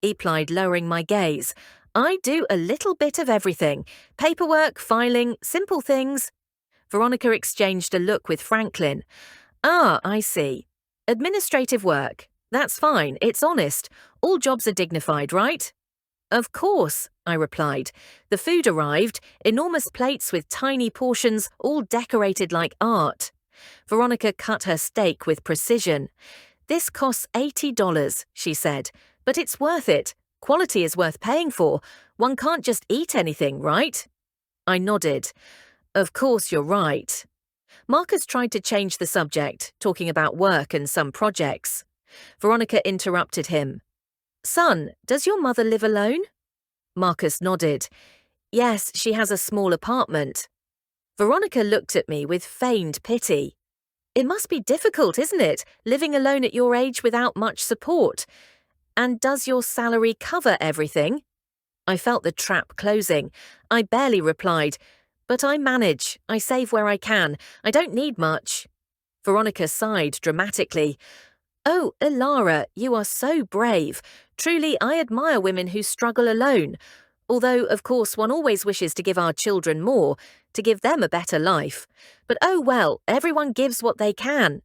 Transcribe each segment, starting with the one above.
he plied, lowering my gaze. I do a little bit of everything. Paperwork, filing, simple things. Veronica exchanged a look with Franklin. Ah, I see. Administrative work. That's fine, it's honest. All jobs are dignified, right? Of course, I replied. The food arrived, enormous plates with tiny portions, all decorated like art. Veronica cut her steak with precision. This costs $80, she said, but it's worth it. Quality is worth paying for. One can't just eat anything, right? I nodded. Of course you're right. Marcus tried to change the subject, talking about work and some projects. Veronica interrupted him. Son, does your mother live alone? Marcus nodded. Yes, she has a small apartment. Veronica looked at me with feigned pity. It must be difficult, isn't it, living alone at your age without much support? And does your salary cover everything? I felt the trap closing. I barely replied. But I manage. I save where I can. I don't need much. Veronica sighed dramatically. Oh, Ilara, you are so brave. Truly, I admire women who struggle alone. Although, of course, one always wishes to give our children more, to give them a better life. But oh well, everyone gives what they can.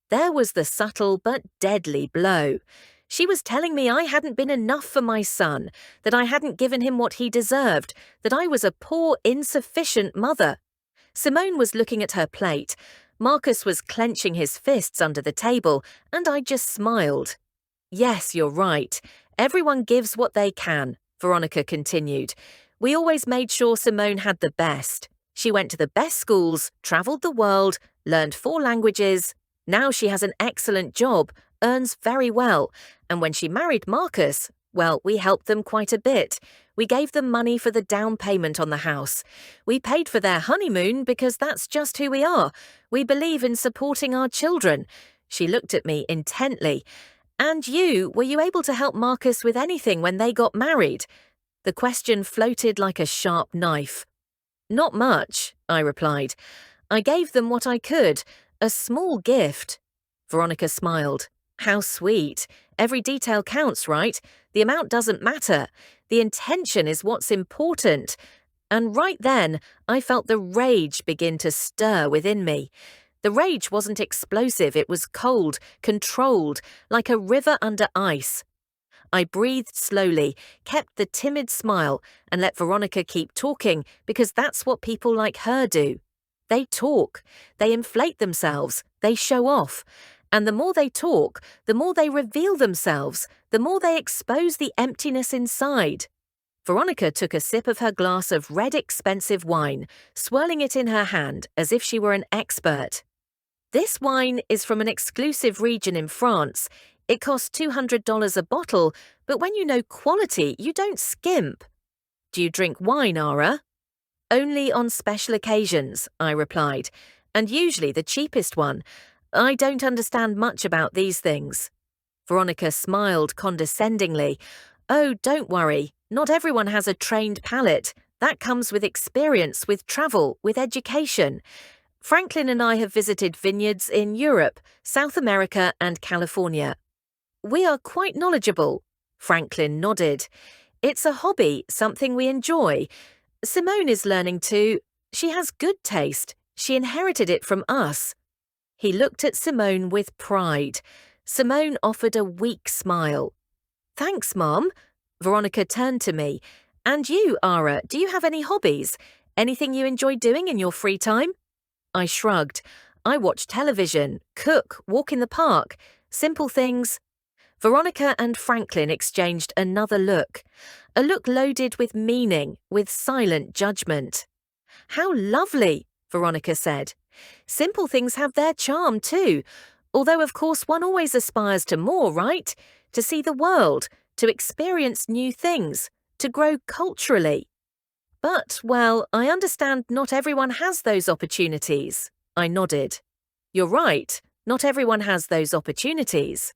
There was the subtle but deadly blow. She was telling me I hadn't been enough for my son, that I hadn't given him what he deserved, that I was a poor, insufficient mother. Simone was looking at her plate. Marcus was clenching his fists under the table, and I just smiled. Yes, you're right. Everyone gives what they can, Veronica continued. We always made sure Simone had the best. She went to the best schools, travelled the world, learned 4 languages. Now she has an excellent job, earns very well, and when she married Marcus, well, we helped them quite a bit. We gave them money for the down payment on the house. We paid for their honeymoon because that's just who we are. We believe in supporting our children. She looked at me intently. And were you able to help Marcus with anything when they got married? The question floated like a sharp knife. Not much, I replied. I gave them what I could, a small gift. Veronica smiled. How sweet. Every detail counts, right? The amount doesn't matter. The intention is what's important. And right then, I felt the rage begin to stir within me. The rage wasn't explosive, it was cold, controlled, like a river under ice. I breathed slowly, kept the timid smile, and let Veronica keep talking because that's what people like her do. They talk, they inflate themselves, they show off. And the more they talk, the more they reveal themselves, the more they expose the emptiness inside. Veronica took a sip of her glass of red expensive wine, swirling it in her hand as if she were an expert. This wine is from an exclusive region in France. It costs $200 a bottle, but when you know quality, you don't skimp. Do you drink wine, Ara? Only on special occasions, I replied, and usually the cheapest one. I don't understand much about these things. Veronica smiled condescendingly. Oh, don't worry. Not everyone has a trained palate. That comes with experience, with travel, with education. Franklin and I have visited vineyards in Europe, South America, and California. We are quite knowledgeable. Franklin nodded. It's a hobby, something we enjoy. Simone is learning too. She has good taste. She inherited it from us. He looked at Simone with pride. Simone offered a weak smile. Thanks, Mom. Veronica turned to me. And you, Ara, do you have any hobbies? Anything you enjoy doing in your free time? I shrugged. I watch television, cook, walk in the park. Simple things. Veronica and Franklin exchanged another look. A look loaded with meaning, with silent judgment. How lovely, Veronica said. Simple things have their charm too. Although, of course, one always aspires to more, right? To see the world, to experience new things, to grow culturally. But, well, I understand not everyone has those opportunities. I nodded. You're right, not everyone has those opportunities.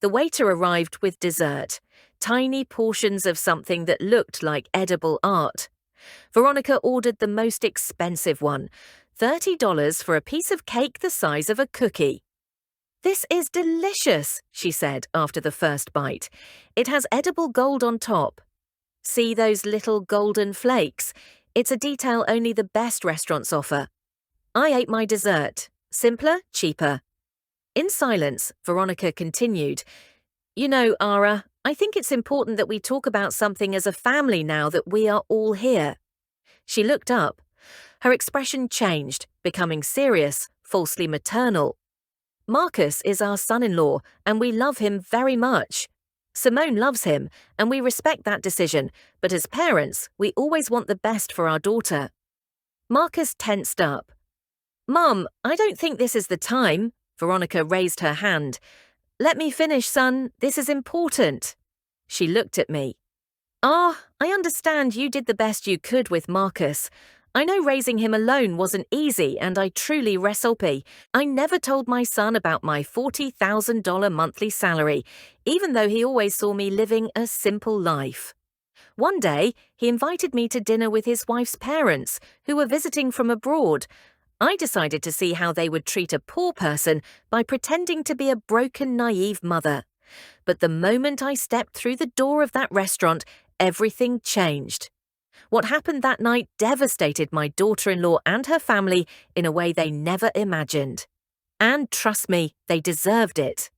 The waiter arrived with dessert, tiny portions of something that looked like edible art. Veronica ordered the most expensive one, $30 for a piece of cake the size of a cookie. "This is delicious," she said after the first bite. "It has edible gold on top. See those little golden flakes? It's a detail only the best restaurants offer." I ate my dessert. Simpler, cheaper. In silence, Veronica continued, "You know, Ara, I think it's important that we talk about something as a family now that we are all here." She looked up. Her expression changed, becoming serious, falsely maternal. "Marcus is our son-in-law, and we love him very much. Simone loves him, and we respect that decision, but as parents, we always want the best for our daughter." Marcus tensed up. "Mum, I don't think this is the time." Veronica raised her hand. "Let me finish, son. This is important." She looked at me. "I understand you did the best you could with Marcus. I know raising him alone wasn't easy, and I truly resolpe. I never told my son about my $40,000 monthly salary, even though he always saw me living a simple life. One day, he invited me to dinner with his wife's parents, who were visiting from abroad. I decided to see how they would treat a poor person by pretending to be a broken, naive mother. But the moment I stepped through the door of that restaurant, everything changed. What happened that night devastated my daughter-in-law and her family in a way they never imagined. And trust me, they deserved it.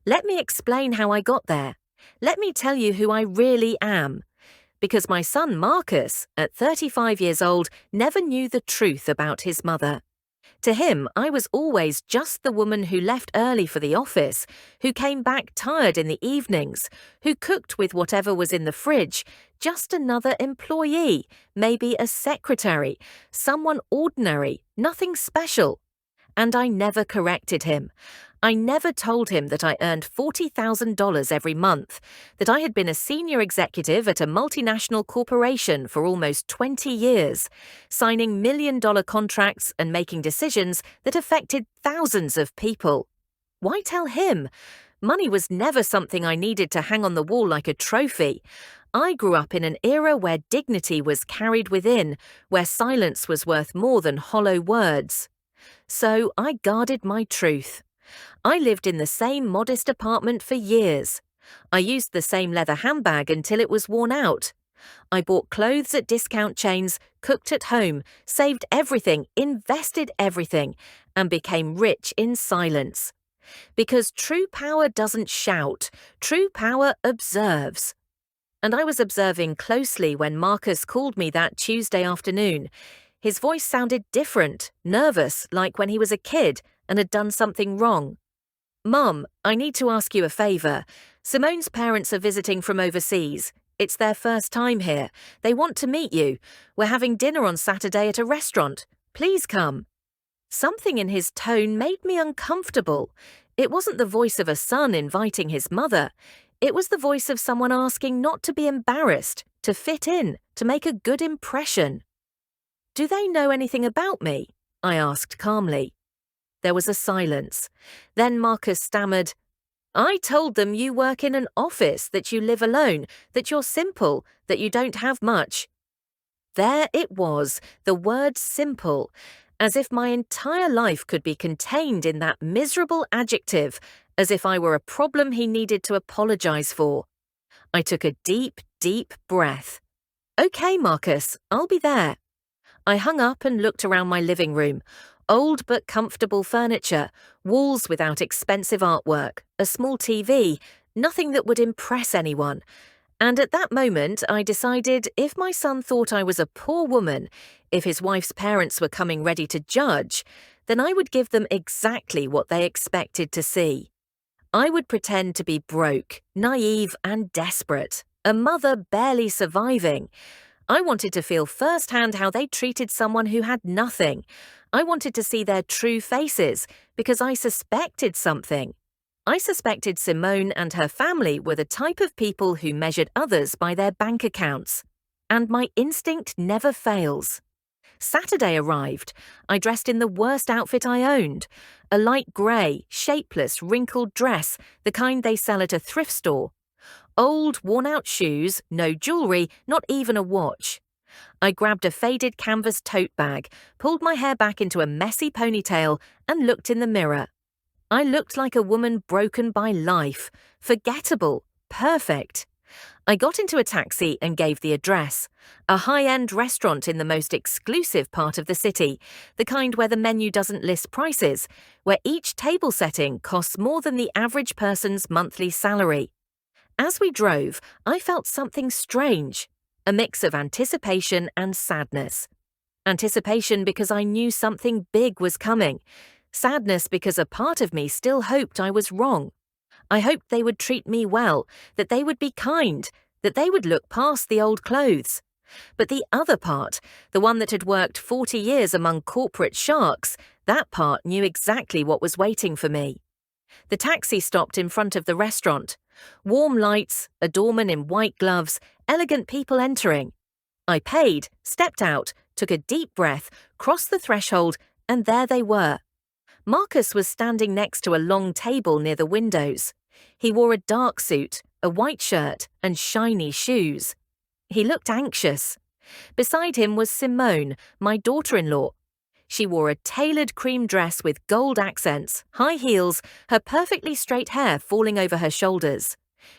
Let me explain how I got there. Let me tell you who I really am. Because my son Marcus, at 35 years old, never knew the truth about his mother. To him, I was always just the woman who left early for the office, who came back tired in the evenings, who cooked with whatever was in the fridge, just another employee, maybe a secretary, someone ordinary, nothing special. And I never corrected him. I never told him that I earned $40,000 every month, that I had been a senior executive at a multinational corporation for almost 20 years, signing million-dollar contracts and making decisions that affected thousands of people. Why tell him? Money was never something I needed to hang on the wall like a trophy. I grew up in an era where dignity was carried within, where silence was worth more than hollow words. So I guarded my truth. I lived in the same modest apartment for years. I used the same leather handbag until it was worn out. I bought clothes at discount chains, cooked at home, saved everything, invested everything, and became rich in silence. Because true power doesn't shout, true power observes. And I was observing closely when Marcus called me that Tuesday afternoon. His voice sounded different, nervous, like when he was a kid and had done something wrong. "Mum, I need to ask you a favor. Simone's parents are visiting from overseas. It's their first time here. They want to meet you. We're having dinner on Saturday at a restaurant. Please come." Something in his tone made me uncomfortable. It wasn't the voice of a son inviting his mother. It was the voice of someone asking not to be embarrassed, to fit in, to make a good impression. "Do they know anything about me?" I asked calmly. There was a silence. Then Marcus stammered, "I told them you work in an office, that you live alone, that you're simple, that you don't have much." There it was, the word simple, as if my entire life could be contained in that miserable adjective, as if I were a problem he needed to apologize for. I took a deep, deep breath. "Okay, Marcus, I'll be there." I hung up and looked around my living room. Old but comfortable furniture, walls without expensive artwork, a small TV, nothing that would impress anyone. And at that moment, I decided if my son thought I was a poor woman, if his wife's parents were coming ready to judge, then I would give them exactly what they expected to see. I would pretend to be broke, naive and desperate, a mother barely surviving. I wanted to feel firsthand how they treated someone who had nothing. I wanted to see their true faces, because I suspected something. I suspected Simone and her family were the type of people who measured others by their bank accounts. And my instinct never fails. Saturday arrived. I dressed in the worst outfit I owned. A light grey, shapeless, wrinkled dress, the kind they sell at a thrift store. Old, worn-out shoes, no jewellery, not even a watch. I grabbed a faded canvas tote bag, pulled my hair back into a messy ponytail, and looked in the mirror. I looked like a woman broken by life, forgettable, perfect. I got into a taxi and gave the address. A high-end restaurant in the most exclusive part of the city, the kind where the menu doesn't list prices, where each table setting costs more than the average person's monthly salary. As we drove, I felt something strange, a mix of anticipation and sadness. Anticipation because I knew something big was coming. Sadness because a part of me still hoped I was wrong. I hoped they would treat me well, that they would be kind, that they would look past the old clothes. But the other part, the one that had worked 40 years among corporate sharks, that part knew exactly what was waiting for me. The taxi stopped in front of the restaurant. Warm lights, a doorman in white gloves, elegant people entering. I paid, stepped out, took a deep breath, crossed the threshold, and there they were. Marcus was standing next to a long table near the windows. He wore a dark suit, a white shirt, and shiny shoes. He looked anxious. Beside him was Simone, my daughter-in-law. She wore a tailored cream dress with gold accents, high heels, her perfectly straight hair falling over her shoulders.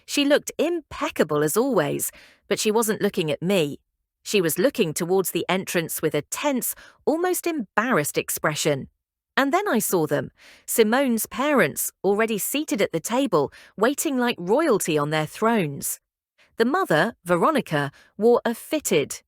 She looked impeccable as always, but she wasn't looking at me. She was looking towards the entrance with a tense, almost embarrassed expression. And then I saw them, Simone's parents, already seated at the table, waiting like royalty on their thrones. The mother, Veronica, wore a fitted,